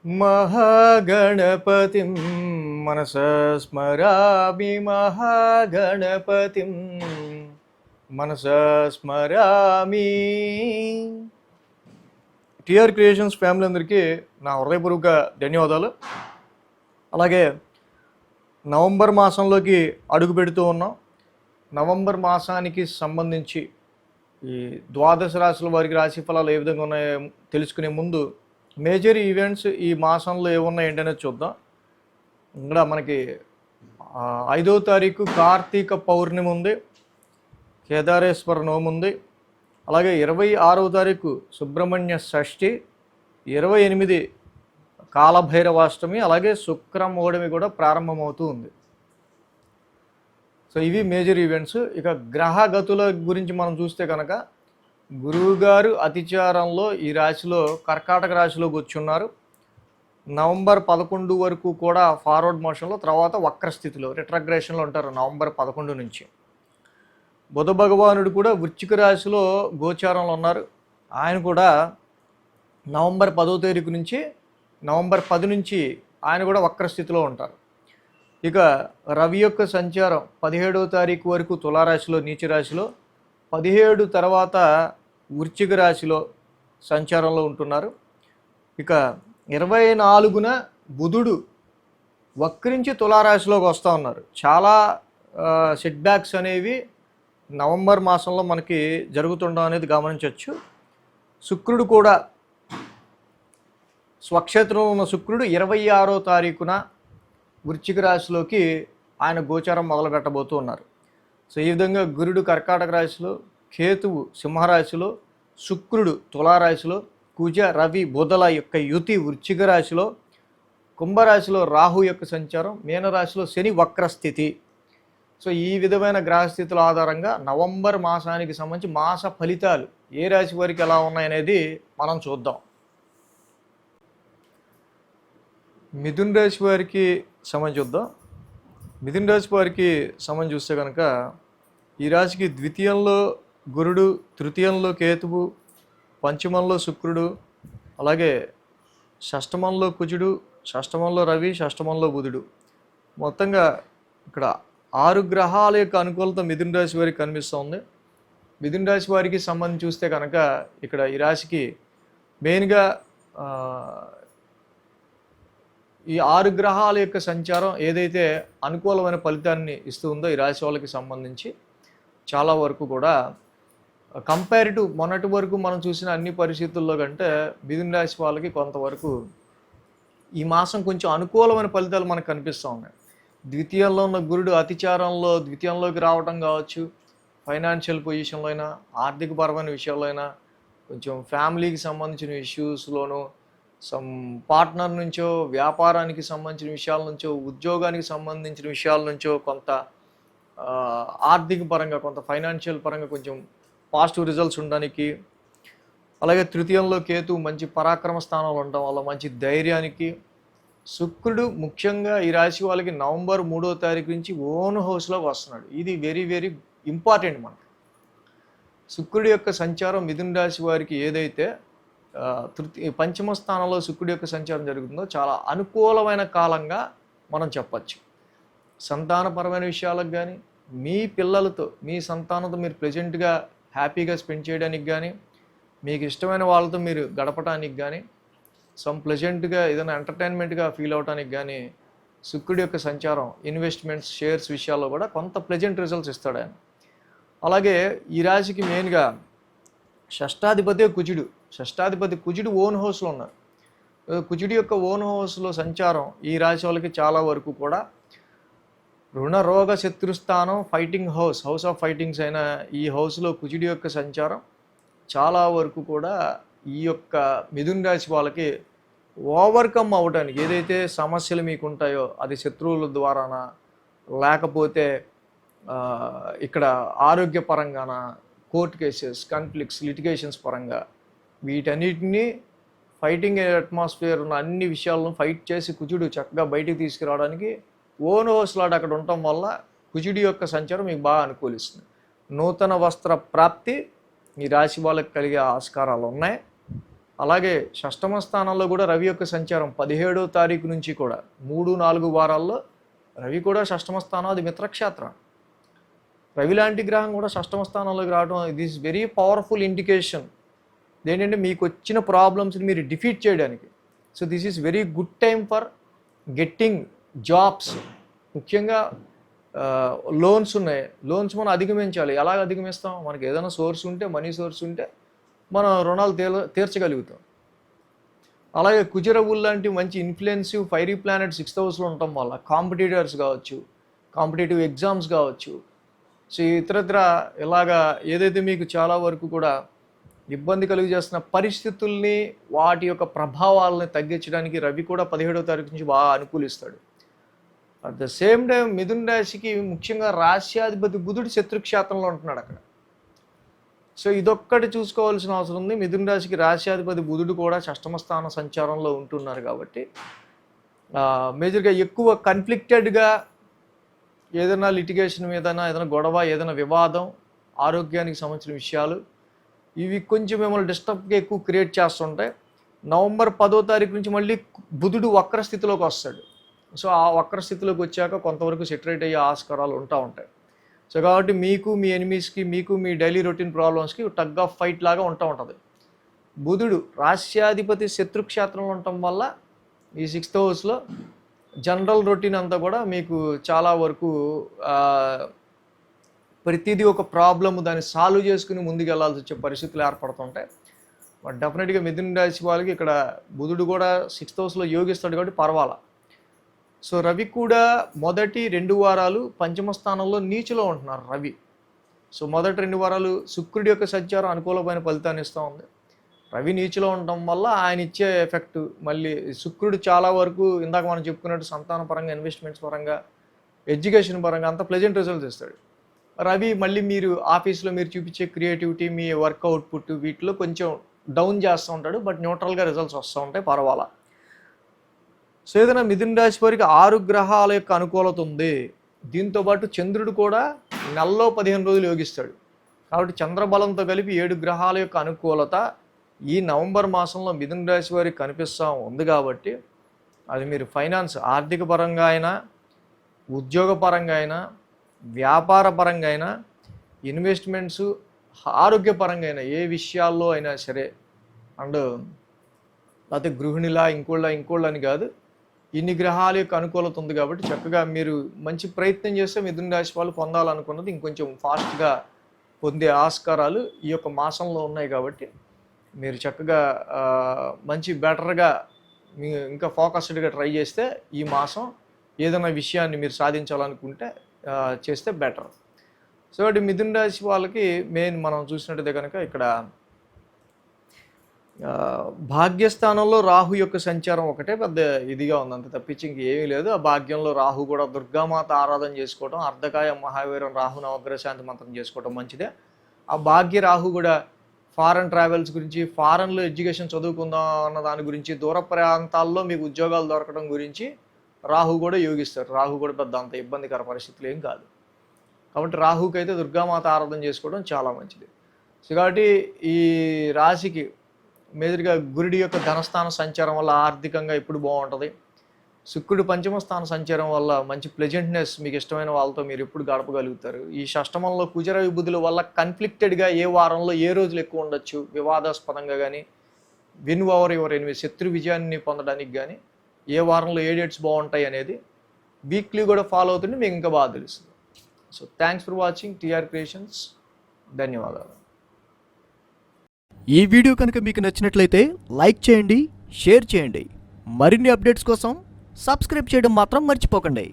महागणपतिं मनसा स्मरामि महागणपतिं మనసా స్మరామి. TR creations family అందరికీ నా హృదయపూర్వక ధన్యవాదాలు. అలాగే నవంబర్ మాసంలోకి అడుగు పెడుతూ ఉన్నాం. నవంబర్ మాసానికి సంబంధించి ఈ ద్వాదశ రాశుల వారికి రాశి ఫలాలు ఏ విధంగా ఉన్నాయో తెలుసుకునే ముందు మేజర్ ఈవెంట్స్ ఈ మాసంలో ఏమున్నాయి ఏంటనేది చూద్దాం. ఇక్కడ మనకి 5వ తారీఖు కార్తీక పౌర్ణమి ఉంది, కేదారేశ్వర నోము ఉంది. అలాగే 26వ తారీఖు సుబ్రహ్మణ్య షష్ఠి, 28 కాలభైరవాష్టమి, అలాగే శుక్రమౌఢమి కూడా ప్రారంభమవుతూ ఉంది. సో ఇవి మేజర్ ఈవెంట్స్. ఇక గ్రహగతుల గురించి మనం చూస్తే కనుక గురువుగారు అతిచారంలో ఈ రాశిలో కర్కాటక రాశిలోకి వచ్చున్నారు. నవంబర్ 11 వరకు కూడా ఫార్వర్డ్ మోషన్లో, తర్వాత వక్రస్థితిలో రిట్రగ్రేషన్లో ఉంటారు నవంబర్ 11 నుంచి. బుధ భగవానుడు కూడా వృశ్చిక రాశిలో గోచారంలో ఉన్నారు. ఆయన కూడా నవంబర్ 10వ తారీఖు నుంచి నవంబర్ 10 నుంచి ఆయన కూడా వక్రస్థితిలో ఉంటారు. ఇక రవి యొక్క సంచారం 17వ తారీఖు వరకు తులారాశిలో నీచరాశిలో, 17 తర్వాత వృశ్చిక రాశిలో సంచారంలో ఉంటున్నారు. ఇక 24న బుధుడు వక్రించి తులారాశిలోకి వస్తూ ఉన్నారు. చాలా సెట్ బ్యాక్స్ అనేవి నవంబర్ మాసంలో మనకి జరుగుతుండడం అనేది గమనించవచ్చు. శుక్రుడు కూడా స్వక్షేత్రంలో ఉన్న శుక్రుడు 26వ తారీఖున వృశ్చిక రాశిలోకి ఆయన గోచారం మొదలు పెట్టబోతూ ఉన్నారు. సో ఈ విధంగా గురుడు కర్కాటక రాశిలో, కేతువు సింహరాశిలో, శుక్రుడు తులారాశిలో, కుజ రవి బుధల యొక్క యుతి వృశ్చిక రాశిలో, కుంభరాశిలో రాహు యొక్క సంచారం, మీనరాశిలో శని వక్రస్థితి. సో ఈ విధమైన గ్రహస్థితుల ఆధారంగా నవంబర్ మాసానికి సంబంధించి మాస ఫలితాలు ఏ రాశి వారికి ఎలా ఉన్నాయనేది మనం చూద్దాం. మిథున రాశి వారికి సంబంధించి చూద్దాం. మిథున రాశి వారికి సంబంధించి చూస్తే కనుక ఈ రాశికి ద్వితీయంలో గురుడు, తృతీయంలో కేతువు, పంచమంలో శుక్రుడు, అలాగే షష్టమంలో కుజుడు, షష్టమంలో రవి, షష్టమంలో బుధుడు. మొత్తంగా ఇక్కడ 6 గ్రహాల యొక్క అనుకూలత మిథున రాశి వారికి కనిపిస్తుంది. మిథున రాశి వారికి సంబంధించి చూస్తే కనుక ఇక్కడ ఈ రాశికి మెయిన్గా ఈ 6 గ్రహాల యొక్క సంచారం ఏదైతే అనుకూలమైన ఫలితాన్ని ఇస్తూ ఉందో ఈ రాశి వాళ్ళకి సంబంధించి చాలా వరకు కూడా కంపేరిటివ్ మొన్నటి వరకు మనం చూసిన అన్ని పరిస్థితుల్లో కంటే మిథున రాశి వాళ్ళకి కొంతవరకు ఈ మాసం కొంచెం అనుకూలమైన ఫలితాలు మనకు కనిపిస్తూ ఉన్నాయి. ద్వితీయంలో ఉన్న గురుడు అతిచారంలో ద్వితీయంలోకి రావడం కావచ్చు, ఫైనాన్షియల్ పొజిషన్లో అయినా, ఆర్థికపరమైన విషయాల్లో అయినా, కొంచెం ఫ్యామిలీకి సంబంధించిన ఇష్యూస్లోనూ, సమ్ పార్ట్నర్ నుంచో, వ్యాపారానికి సంబంధించిన విషయాల నుంచో, ఉద్యోగానికి సంబంధించిన విషయాల నుంచో కొంత ఆర్థిక పరంగా, కొంత ఫైనాన్షియల్ పరంగా కొంచెం పాజిటివ్ రిజల్ట్స్ ఉండడానికి, అలాగే తృతీయంలో కేతు మంచి పరాక్రమ స్థానంలో ఉండడం వల్ల మంచి ధైర్యానికి, శుక్రుడు ముఖ్యంగా ఈ రాశి వాళ్ళకి నవంబర్ 3వ తారీఖు నుంచి ఓన్ హౌస్లోకి వస్తున్నాడు. ఇది వెరీ వెరీ ఇంపార్టెంట్ మనకు. శుక్రుడి యొక్క సంచారం మిథున రాశి వారికి ఏదైతే పంచమ స్థానంలో శుక్రుడి యొక్క సంచారం జరుగుతుందో చాలా అనుకూలమైన కాలంగా మనం చెప్పచ్చు. సంతానపరమైన విషయాలకు కానీ, మీ పిల్లలతో, మీ సంతానంతో మీరు ప్రెజెంట్గా హ్యాపీగా స్పెండ్ చేయడానికి కానీ, మీకు ఇష్టమైన వాళ్ళతో మీరు గడపడానికి కానీ, సమ్ ప్లెజెంట్గా ఏదైనా ఎంటర్టైన్మెంట్గా ఫీల్ అవడానికి కానీ శుక్రుడి యొక్క సంచారం ఇన్వెస్ట్మెంట్స్, షేర్స్ విషయాల్లో కూడా కొంత ప్లెజెంట్ రిజల్ట్స్ ఇస్తాడు ఆయన. అలాగే ఈ రాశికి మెయిన్గా షష్టాధిపతి కుజుడు ఓన్ హౌస్లో ఉన్నారు. కుజుడి యొక్క ఓన్ హౌస్లో సంచారం ఈ రాశి వాళ్ళకి చాలా వరకు కూడా రుణ రోగ శత్రుస్థానం, ఫైటింగ్ హౌస్ ఆఫ్ ఫైటింగ్స్ అయిన ఈ హౌస్లో కుజుడి యొక్క సంచారం చాలా వరకు కూడా ఈ యొక్క మిథున రాశి వాళ్ళకి ఓవర్కమ్ అవ్వడానికి, ఏదైతే సమస్యలు మీకు ఉంటాయో అది శత్రువుల ద్వారానా, లేకపోతే ఇక్కడ ఆరోగ్యపరంగాన, కోర్టు కేసెస్, కాన్ఫ్లిక్ట్స్, లిటిగేషన్స్ పరంగా వీటన్నిటినీ ఫైటింగ్ అట్మాస్ఫియర్ ఉన్న అన్ని విషయాలను ఫైట్ చేసి కుజుడు చక్కగా బయటికి తీసుకురావడానికి ఓన్ హౌస్లాడు అక్కడ ఉండటం వల్ల కుజుడి యొక్క సంచారం మీకు బాగా అనుకూలిస్తుంది. నూతన వస్త్ర ప్రాప్తి ఈ రాశి వాళ్ళకి కలిగే ఆస్కారాలు ఉన్నాయి. అలాగే షష్టమ స్థానంలో కూడా రవి యొక్క సంచారం 17వ తారీఖు నుంచి కూడా 3-4 వారాల్లో రవి కూడా షష్టమ స్థానం, అది మిత్రక్షేత్రం. రవి లాంటి గ్రహం కూడా షష్టమ స్థానంలోకి రావడం ఇది ఈస్ వెరీ పవర్ఫుల్ ఇండికేషన్. ఏంటంటే మీకు వచ్చిన ప్రాబ్లమ్స్ని మీరు డిఫీట్ చేయడానికి. So this is very good time for getting jobs. ముఖ్యంగా లోన్స్ ఉన్నాయి, లోన్స్ మనం అధిగమించాలి. ఎలా అధిగమిస్తాం? మనకి ఏదైనా సోర్స్ ఉంటే, మనీ సోర్స్ ఉంటే మనం రుణాలు తీర్చగలుగుతాం. అలాగే కుజరవులు లాంటి మంచి ఇన్ఫ్లుయెన్సివ్ ఫైరీ ప్లానెట్ 6th హౌస్లో ఉండటం వల్ల కాంపిటీటర్స్ కావచ్చు, కాంపిటేటివ్ ఎగ్జామ్స్ కావచ్చు, సో ఇతరత్ర ఇలాగా ఏదైతే మీకు చాలా వరకు కూడా ఇబ్బంది కలుగు చేస్తున్న పరిస్థితుల్ని, వాటి యొక్క ప్రభావాలని తగ్గించడానికి రవి కూడా 17వ తారీఖు నుంచి బాగా అనుకూలిస్తాడు. అట్ ద సేమ్ టైం మిథున రాశికి ముఖ్యంగా రాశ్యాధిపతి బుధుడు శత్రుక్షేత్రంలో ఉంటున్నాడు అక్కడ. సో ఇదొక్కటి చూసుకోవాల్సిన అవసరం ఉంది. మిథున రాశికి రాశ్యాధిపతి బుధుడు కూడా షష్టమ స్థాన సంచారంలో ఉంటున్నారు కాబట్టి మేజర్గా ఎక్కువ కన్ఫ్లిక్టెడ్గా ఏదైనా లిటిగేషన్ మీద, ఏదైనా గొడవ, ఏదైనా వివాదం, ఆరోగ్యానికి సంబంధించిన విషయాలు, ఇవి కొంచెం మిమ్మల్ని డిస్టర్బ్గా ఎక్కువ క్రియేట్ చేస్తుంటాయి. నవంబర్ 10వ తారీఖు నుంచి మళ్ళీ బుధుడు వక్ర స్థితిలోకి వస్తాడు. సో ఆ వక్ర స్థితిలోకి వచ్చాక కొంతవరకు సెటరేట్ అయ్యే ఆస్కారాలు ఉంటాయి. సో కాబట్టి మీకు, మీ ఎనిమీస్కి, మీకు మీ డైలీ రొటీన్ ప్రాబ్లమ్స్కి టగ్ ఆఫ్ ఫైట్ లాగా ఉంటుంది. బుధుడు రాశ్యాధిపతి శత్రుక్షేత్రంలో ఉండటం వల్ల ఈ 6th హౌస్లో జనరల్ రొటీన్ అంతా కూడా మీకు చాలా వరకు ప్రతిదీ ఒక ప్రాబ్లము దాన్ని సాల్వ్ చేసుకుని ముందుకు వెళ్ళాల్సి వచ్చే పరిస్థితులు ఏర్పడుతుంటాయి. బట్ డెఫినెట్గా మిథున రాశి వాళ్ళకి ఇక్కడ బుధుడు కూడా 6th హౌస్లో యోగిస్తాడు కాబట్టి పర్వాలా. సో రవి కూడా మొదటి 2 వారాలు పంచమ స్థానంలో నీచులో ఉంటున్నారు రవి. సో మొదటి 2 వారాలు శుక్రుడి యొక్క సంచారం అనుకూలమైన ఫలితాన్ని ఇస్తూ ఉంది. రవి నీచులో ఉండటం వల్ల ఆయన ఇచ్చే ఎఫెక్ట్ మళ్ళీ శుక్రుడు చాలా వరకు ఇందాక మనం చెప్పుకున్నట్టు సంతాన పరంగా, ఇన్వెస్ట్మెంట్స్ పరంగా, ఎడ్యుకేషన్ పరంగా అంతా ప్లెజెంట్ రిజల్ట్స్ ఇస్తాడు. రవి మళ్ళీ మీరు ఆఫీస్లో మీరు చూపించే క్రియేటివిటీ, మీ వర్క్ అవుట్పుట్ వీటిలో కొంచెం డౌన్ చేస్తూ ఉంటాడు. బట్ న్యూట్రల్గా రిజల్ట్స్ వస్తూ ఉంటాయి, పర్వాలా. సో ఏదైనా మిథున రాశి వారికి 6 గ్రహాల యొక్క అనుకూలత ఉంది. దీంతోపాటు చంద్రుడు కూడా నెలలో 15 రోజులు యోగిస్తాడు. కాబట్టి చంద్రబలంతో కలిపి 7 గ్రహాల యొక్క అనుకూలత ఈ నవంబర్ మాసంలో మిథున రాశి వారికి కనిపిస్తూ ఉంది. కాబట్టి అది మీరు ఫైనాన్స్, ఆర్థిక పరంగా అయినా, ఉద్యోగపరంగా అయినా, వ్యాపార పరంగా అయినా, ఇన్వెస్ట్మెంట్స్, ఆరోగ్యపరంగా అయినా, ఏ విషయాల్లో అయినా సరే, అండ్ లేకపోతే గృహిణిలా ఇంకోళ్ళ అని కాదు, ఇన్ని గ్రహాల యొక్క అనుకూలత ఉంది. కాబట్టి చక్కగా మీరు మంచి ప్రయత్నం చేస్తే మిథున రాశి వాళ్ళు పొందాలనుకున్నది ఇంకొంచెం ఫాస్ట్గా పొందే ఆస్కారాలు ఈ యొక్క మాసంలో ఉన్నాయి. కాబట్టి మీరు చక్కగా మంచి బెటర్గా ఇంకా ఫోకస్డ్గా ట్రై చేస్తే ఈ మాసం ఏదైనా విషయాన్ని మీరు సాధించాలనుకుంటే చేస్తే బెటర్. సో అటు మిథున రాశి వాళ్ళకి మెయిన్ మనం చూసినట్టయితే కనుక ఇక్కడ భాగ్యస్థానంలో రాహు యొక్క సంచారం ఒకటే పెద్ద ఇదిగా ఉంది, అంత తప్పించి ఇంకేమీ లేదు. ఆ భాగ్యంలో రాహు కూడా దుర్గామాత ఆరాధన చేసుకోవడం, అర్ధకాయ మహావీరం రాహు నవగ్రహ శాంతి మంత్రం చేసుకోవడం మంచిదే. ఆ భాగ్య రాహు కూడా ఫారెన్ ట్రావెల్స్ గురించి, ఫారెన్లో ఎడ్యుకేషన్ చదువుకుందాం అన్న దాని గురించి, దూర ప్రాంతాల్లో మీకు ఉద్యోగాలు దొరకడం గురించి రాహు కూడా యోగిస్తారు. రాహు కూడా పెద్ద అంత ఇబ్బందికర పరిస్థితులు ఏం కాదు. కాబట్టి రాహుకి అయితే దుర్గామాత ఆరాధన చేసుకోవడం చాలా మంచిది. సో కాబట్టి ఈ రాశికి మేజర్గా గురుడి యొక్క ధనస్థాన సంచారం వల్ల ఆర్థికంగా ఇప్పుడు బాగుంటుంది. శుక్రుడు పంచమ స్థాన సంచారం వల్ల మంచి ప్లెజెంట్నెస్, మీకు ఇష్టమైన వాళ్ళతో మీరు ఎప్పుడు గడపగలుగుతారు. ఈ షష్టమంలో కుజర విబుధుల వల్ల కన్ఫ్లిక్టెడ్గా ఏ వారంలో ఏ రోజులు ఎక్కువ ఉండొచ్చు, వివాదాస్పదంగా కానీ, విన్ ఓవర్ యువర్ ఎనిమీ, శత్రు విజయాన్ని పొందడానికి కానీ ఏ వారంలో ఏ డేట్స్ బాగుంటాయి అనేది వీక్లీ కూడా ఫాలో అవుతుంటే మీకు ఇంకా బాగా తెలుస్తుంది. So thanks for watching TR creations. ధన్యవాదాలు. ఈ వీడియో కనుక మీకు నచ్చినట్లయితే లైక్ చేయండి, షేర్ చేయండి. మరిన్ని అప్డేట్స్ కోసం సబ్స్క్రైబ్ చేయడం మాత్రం మర్చిపోకండి.